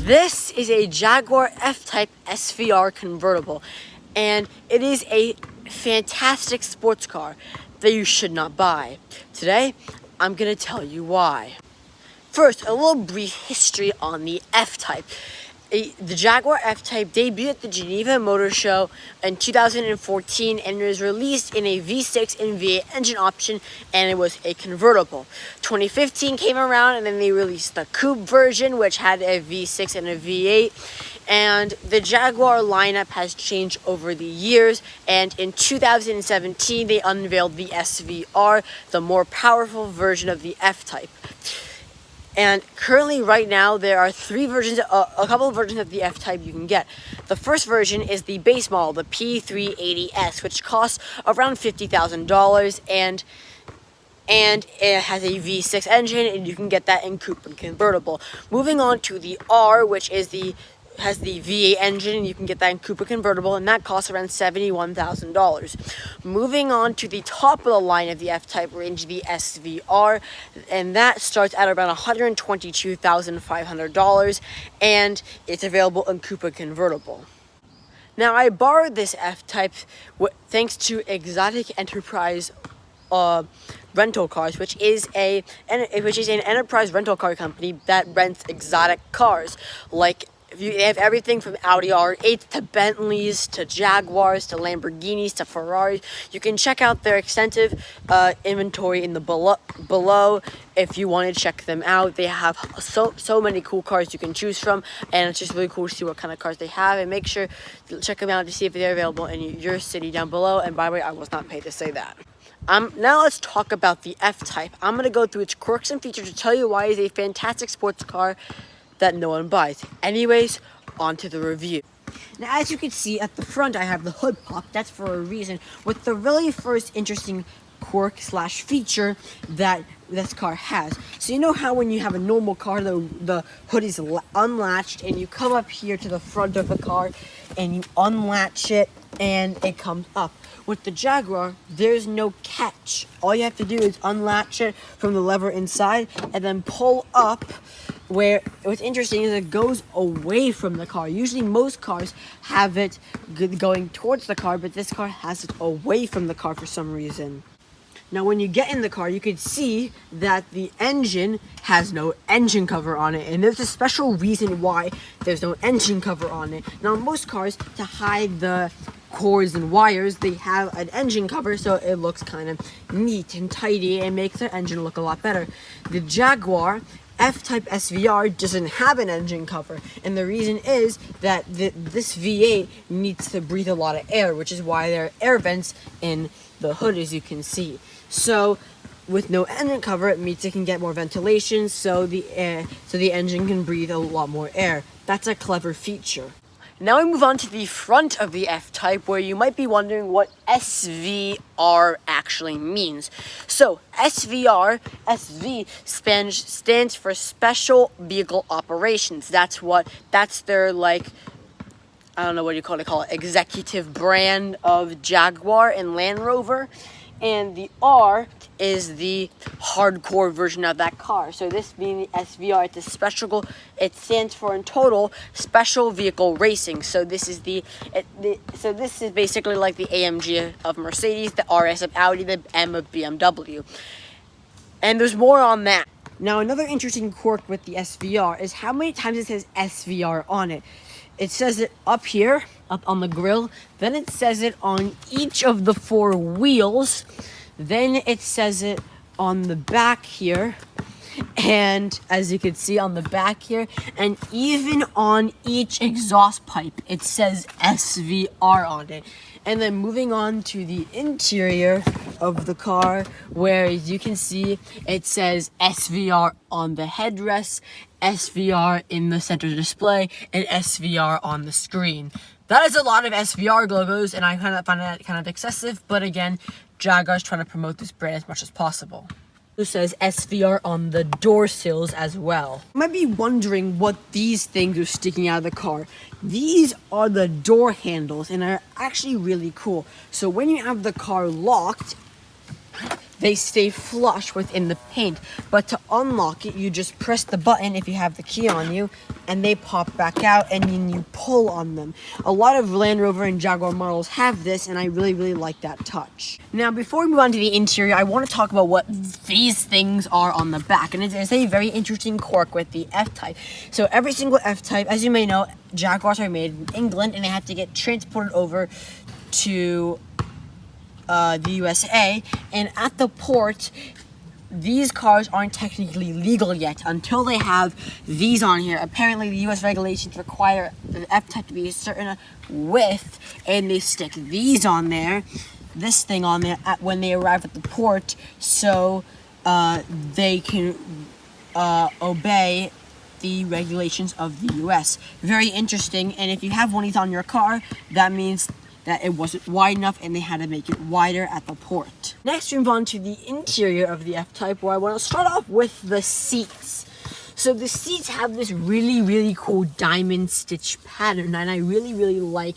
This is a Jaguar F-type SVR Convertible, and it is a fantastic sports car that you should not buy. Today, I'm gonna tell you why. First, a little brief history on the F-type. The Jaguar F-type debuted at the Geneva Motor Show in 2014 and was released in a V6 and V8 engine option, and it was a convertible. 2015 came around and then they released the coupe version, which had a V6 and a V8. And the Jaguar lineup has changed over the years, and in 2017 they unveiled the SVR, the more powerful version of the F-type. And currently, right now, there are three versions, a couple of versions of the F-type you can get. The first version is the base model, the P380S, which costs around $50,000, and it has a V6 engine, and you can get that in coupe and convertible. Moving on to the R, which is has the V8 engine, and you can get that in coupe convertible, and that costs around $71,000. Moving on to the top of the line of the F-type range, the SVR, and that starts at around $122,500, and it's available in coupe convertible. Now, I borrowed this F-type thanks to Exotic Enterprise rental cars, which is an enterprise rental car company that rents exotic cars. Like, they have everything from Audi R8 to Bentleys to Jaguars to Lamborghinis to Ferraris. You can check out their extensive inventory in the below if you want to check them out. They have so many cool cars you can choose from, and it's just really cool to see what kind of cars they have. And make sure to check them out to see if they're available in your city down below. And by the way, I was not paid to say that. Now let's talk about the F-type. I'm going to go through its quirks and features to tell you why it's a fantastic sports car that no one buys. Anyways, on to the review. Now, as you can see at the front, I have the hood pop. That's for a reason. With the really first interesting quirk / feature that this car has. So you know how when you have a normal car, the hood is unlatched, and you come up here to the front of the car, and you unlatch it, and it comes up. With the Jaguar, there's no catch. All you have to do is unlatch it from the lever inside, and then pull up. Where what's interesting is it goes away from the car. Usually most cars have it going towards the car, but this car has it away from the car for some reason. Now, when you get in the car, you can see that the engine has no engine cover on it, and there's a special reason why there's no engine cover on it. Now, most cars, to hide the cords and wires, they have an engine cover, so it looks kind of neat and tidy and makes their engine look a lot better. The Jaguar F-type SVR doesn't have an engine cover, and the reason is that this V8 needs to breathe a lot of air, which is why there are air vents in the hood, as you can see. So with no engine cover, it means it can get more ventilation, so the engine can breathe a lot more air. That's a clever feature. Now we move on to the front of the F-type, where you might be wondering what SVR actually means. So SVR, SV stands for Special Vehicle Operations. That's their, like, I don't know what you call it, executive brand of Jaguar and Land Rover. And the R is the hardcore version of that car. So this being the SVR, it stands for, in total, Special Vehicle Racing. So this is this is basically like the AMG of Mercedes, the RS of Audi, the M of BMW. And there's more on that. Now, another interesting quirk with the SVR is how many times it says SVR on it. It says it up here, up on the grill. Then it says it on each of the four wheels. Then it says it on the back here. And as you can see on the back here, and even on each exhaust pipe, it says SVR on it. And then moving on to the interior of the car, where as you can see, it says SVR on the headrest, SVR in the center display, and SVR on the screen. That is a lot of SVR logos, and I kind of find that kind of excessive, but again, Jaguar's trying to promote this brand as much as possible. It says SVR on the door sills as well. You might be wondering what these things are sticking out of the car. These are the door handles, and are actually really cool. So when you have the car locked, they stay flush within the paint. But to unlock it, you just press the button if you have the key on you, and they pop back out, and then you pull on them. A lot of Land Rover and Jaguar models have this, and I really, really like that touch. Now, before we move on to the interior, I want to talk about what these things are on the back, and it's a very interesting quirk with the F-type. So every single F-type, as you may know, Jaguars are made in England, and they have to get transported over to the USA, and at the port, these cars aren't technically legal yet until they have these on here. Apparently, the US regulations require the F-type to be a certain width, and they stick these on there, this thing on there, when they arrive at the port, so they can obey the regulations of the US. Very interesting, and if you have one of these on your car, that means that it wasn't wide enough and they had to make it wider at the port. Next, we move on to the interior of the F-type, where I want to start off with the seats. So the seats have this really, really cool diamond stitch pattern, and I really, really like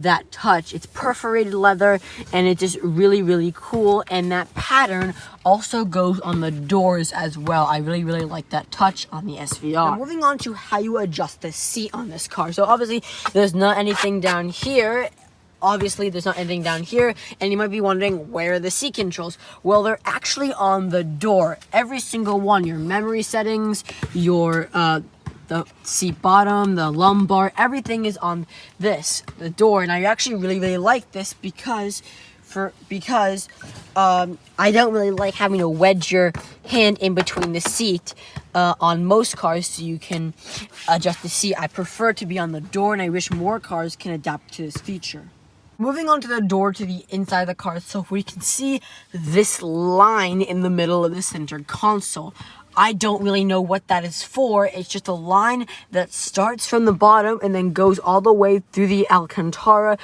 that touch. It's perforated leather, and it's just really, really cool, and that pattern also goes on the doors as well. I really, really like that touch on the SVR. Now, moving on to how you adjust the seat on this car. So obviously, there's not anything down here. Obviously, there's not anything down here, and you might be wondering, where are the seat controls? Well, they're actually on the door. Every single one, your memory settings, your the seat bottom, the lumbar, everything is on the door. And I actually really, really like this because I don't really like having to wedge your hand in between the seat on most cars, so you can adjust the seat. I prefer to be on the door, and I wish more cars can adapt to this feature. Moving on to the door to the inside of the car, so we can see this line in the middle of the center console. I don't really know what that is for. It's just a line that starts from the bottom and then goes all the way through the Alcantara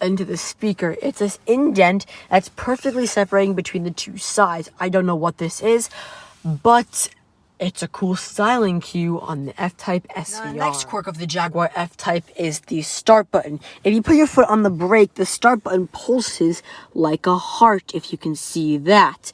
into the speaker. It's this indent that's perfectly separating between the two sides. I don't know what this is, but it's a cool styling cue on the F-type SVR. The next quirk of the Jaguar F-type is the start button. If you put your foot on the brake, the start button pulses like a heart, if you can see that.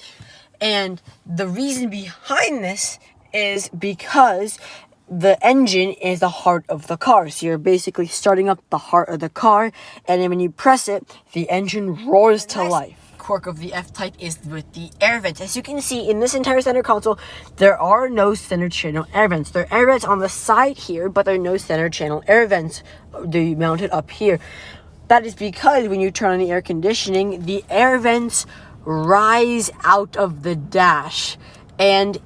And the reason behind this is because the engine is the heart of the car. So you're basically starting up the heart of the car, and then when you press it, the engine roars to life. Quirk of the F-type is with the air vents. As you can see in this entire center console, there are no center channel air vents. There are air vents on the side here, but there are no center channel air vents. They're mounted up here. That is because when you turn on the air conditioning, the air vents rise out of the dash, and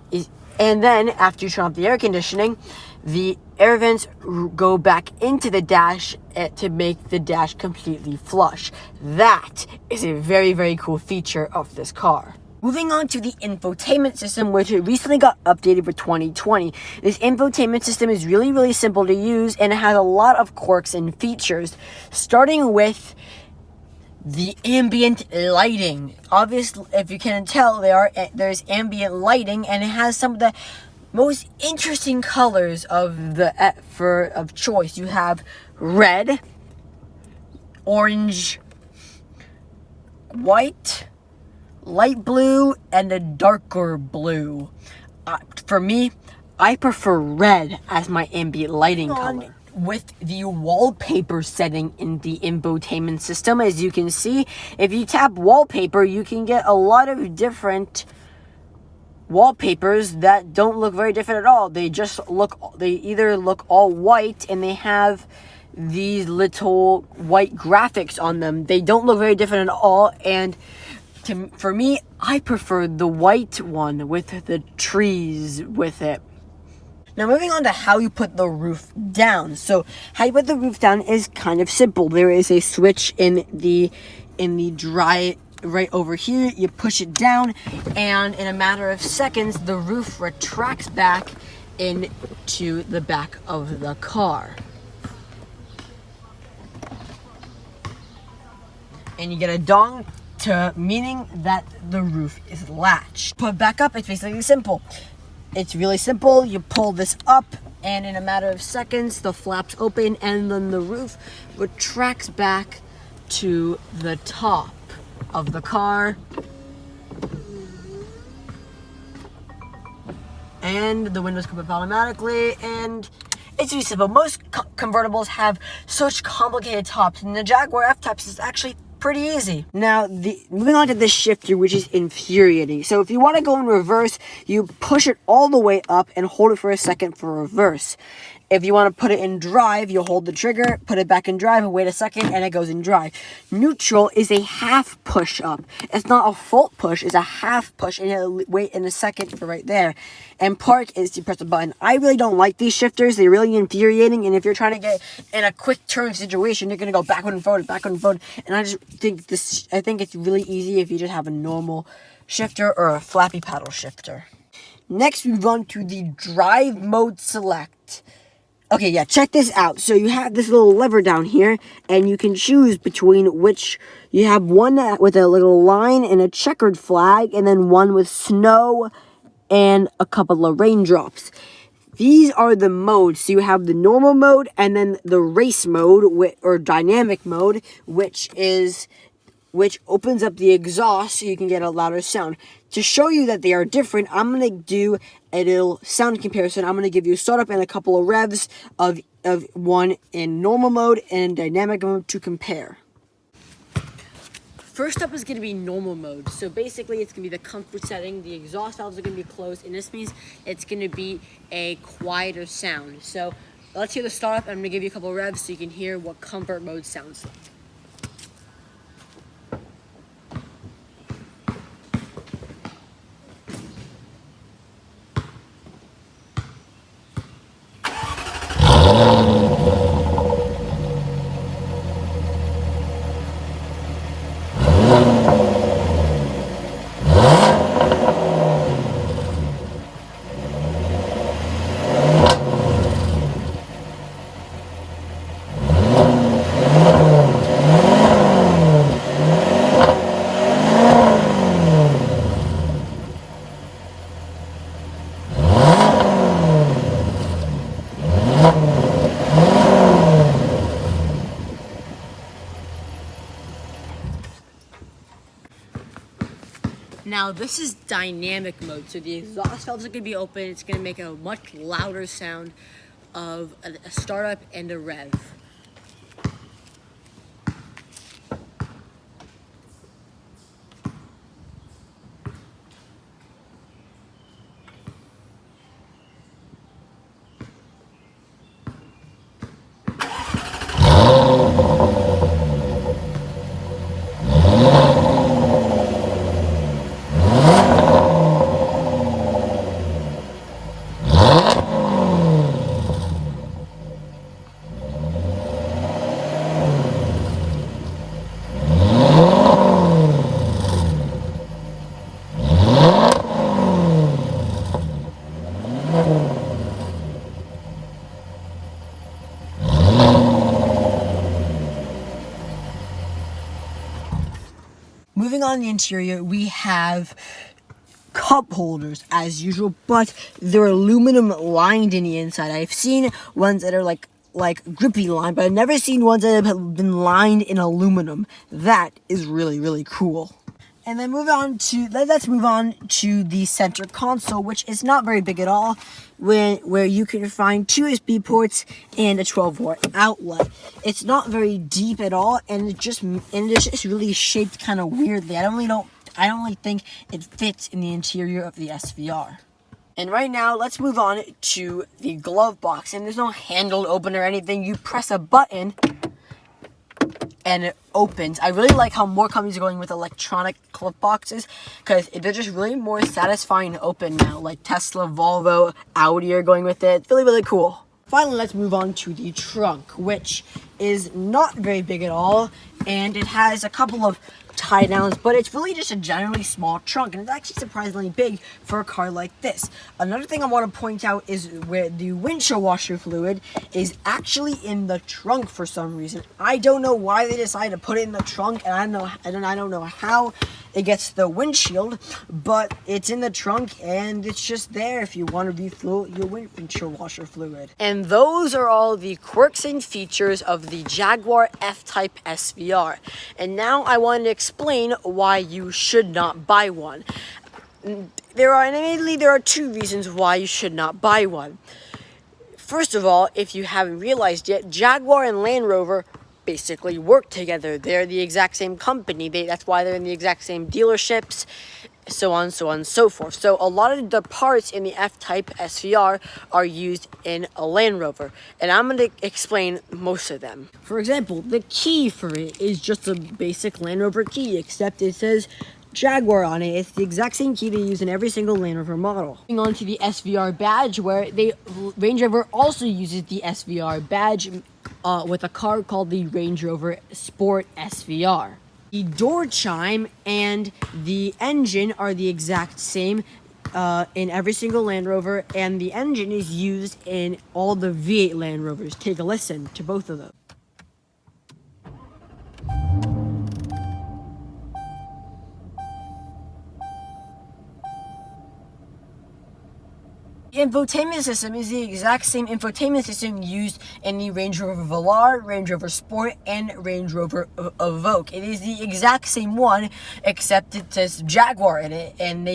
then after you turn off the air conditioning, the air vents go back into the dash to make the dash completely flush. That is a very, very cool feature of this car. Moving on to the infotainment system, which recently got updated for 2020. This infotainment system is really, really simple to use, and it has a lot of quirks and features, starting with the ambient lighting. Obviously, if you can't tell, there's ambient lighting, and it has some of the most interesting colors of choice. You have red, orange, white, light blue, and a darker blue. For me, I prefer red as my ambient lighting color. With the wallpaper setting in the infotainment system, as you can see, if you tap wallpaper, you can get a lot of different wallpapers that don't look very different at all. They either look all white, and they have these little white graphics on them. They don't look very different at all, and for me, I prefer the white one with the trees with it. Now, moving on to how you put the roof down. So how you put the roof down is kind of simple. There is a switch in the dry right over here. You push it down, and in a matter of seconds, the roof retracts back into the back of the car. And you get a dong, meaning that the roof is latched. Put back up, it's basically simple. It's really simple. You pull this up, and in a matter of seconds, the flaps open, and then the roof retracts back to the top of the car. And the windows come up automatically, and It's really simple. Most convertibles have such complicated tops, and the Jaguar F-types is actually pretty easy. Now, moving on to this shifter, which is infuriating. So if you want to go in reverse, you push it all the way up and hold it for a second for reverse. If you want to put it in drive, you'll hold the trigger, put it back in drive, and wait a second, and it goes in drive. Neutral is a half push up. It's not a full push, it's a half push, and you'll wait in a second for right there. And park is to press a button. I really don't like these shifters. They're really infuriating, and if you're trying to get in a quick turn situation, you're going to go backward and forward, and I think it's really easy if you just have a normal shifter or a flappy paddle shifter. Next, we run to the drive mode select. Okay, yeah, check this out. So you have this little lever down here, and you can choose between which you have one with a little line and a checkered flag, and then one with snow and a couple of raindrops. These are the modes. So you have the normal mode and then the race mode or dynamic mode, which opens up the exhaust so you can get a louder sound. To show you that they are different, I'm going to do a little sound comparison. I'm going to give you a startup and a couple of revs of one in normal mode and dynamic mode to compare. First up is going to be normal mode. So basically it's going to be the comfort setting. The exhaust valves are going to be closed, and this means it's going to be a quieter sound. So let's hear the startup. I'm going to give you a couple of revs so you can hear what comfort mode sounds like. Now this is dynamic mode, so the exhaust valves are going to be open. It's going to make a much louder sound of a startup and a rev. Moving on the interior, we have cup holders as usual, but they're aluminum lined in the inside. I've seen ones that are like grippy lined, but I've never seen ones that have been lined in aluminum. That is really, really cool. And then let's move on to the center console, which is not very big at all, where you can find 2 USB ports and a 12-volt outlet. It's not very deep at all, and it's just really shaped kind of weirdly. I don't really think it fits in the interior of the SVR. And right now, let's move on to the glove box. And there's no handle to open or anything. You press a button and it opens. I really like how more companies are going with electronic glove boxes, because they're just really more satisfying to open now. Like Tesla, Volvo, Audi are going with it. It's really, really cool. Finally, let's move on to the trunk, which is not very big at all, and it has a couple of tie downs, but it's really just a generally small trunk, and it's actually surprisingly big for a car like this. Another thing I want to point out is where the windshield washer fluid is actually in the trunk for some reason. I don't know why they decided to put it in the trunk, and I don't know how it gets to the windshield, but it's in the trunk and it's just there if you want to refill your windshield washer fluid. And those are all the quirks and features of the Jaguar F-type SVR. And now I want to explain why you should not buy one. There are 2 reasons why you should not buy one. First of all, if you haven't realized yet, Jaguar and Land Rover basically work together. They're the exact same company. That's why they're in the exact same dealerships, so on, so on, and so forth. So a lot of the parts in the F-type SVR are used in a Land Rover, and I'm going to explain most of them. For example, the key for it is just a basic Land Rover key, except it says Jaguar on it. It's the exact same key they use in every single Land Rover model. Moving on to the SVR badge, where Range Rover also uses the SVR badge with a car called the Range Rover Sport SVR. The door chime and the engine are the exact same in every single Land Rover, and the engine is used in all the V8 Land Rovers. Take a listen to both of those. The infotainment system is the exact same infotainment system used in the Range Rover Velar, Range Rover Sport, and Range Rover Evoque. It is the exact same one, except it says Jaguar in it, and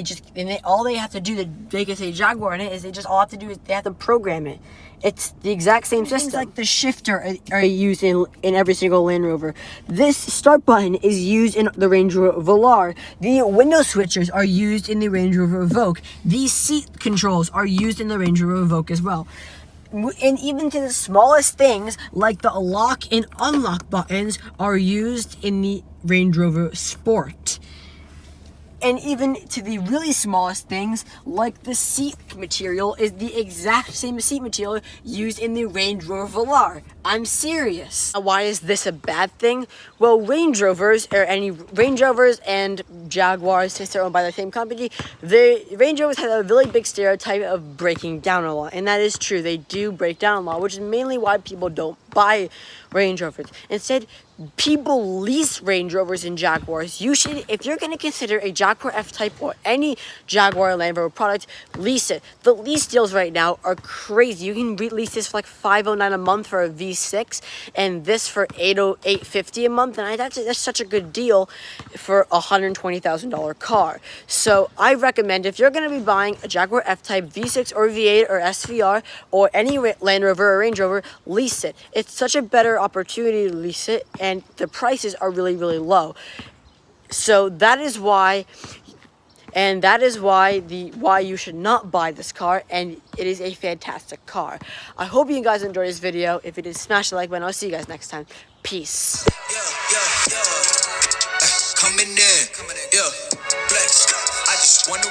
all they have to do to make it say Jaguar in it is they have to program it. It's the exact same system. Things like the shifter are used in every single Land Rover. This start button is used in the Range Rover Velar. The window switchers are used in the Range Rover Evoque. These seat controls are used in the Range Rover Evoque as well. And even to the smallest things, like the lock and unlock buttons, are used in the Range Rover Sport. And even to the really smallest things, like the seat material is the exact same seat material used in the Range Rover Velar. I'm serious. Why is this a bad thing? Well, Range Rovers and Jaguars, since they're owned by the same company, the Range Rovers have a really big stereotype of breaking down a lot. And that is true. They do break down a lot, which is mainly why people don't buy Range Rovers. Instead, people lease Range Rovers and Jaguars. You should, if you're going to consider a Jaguar F-type or any Jaguar Land Rover product, lease it. The lease deals right now are crazy. You can lease this for like $509 a month for a V6, and this for $850 a month, and that's such a good deal for a $120,000 car. So I recommend, if you're going to be buying a Jaguar F-type V6 or V8 or SVR or any Land Rover or Range Rover, lease it. It's such a better opportunity to lease it, and the prices are really, really low. So that is why, why you should not buy this car, and it is a fantastic car. I hope you guys enjoyed this video. If it is, smash the like button. I'll see you guys next time. Peace. Coming in, yeah, flex. I just wanna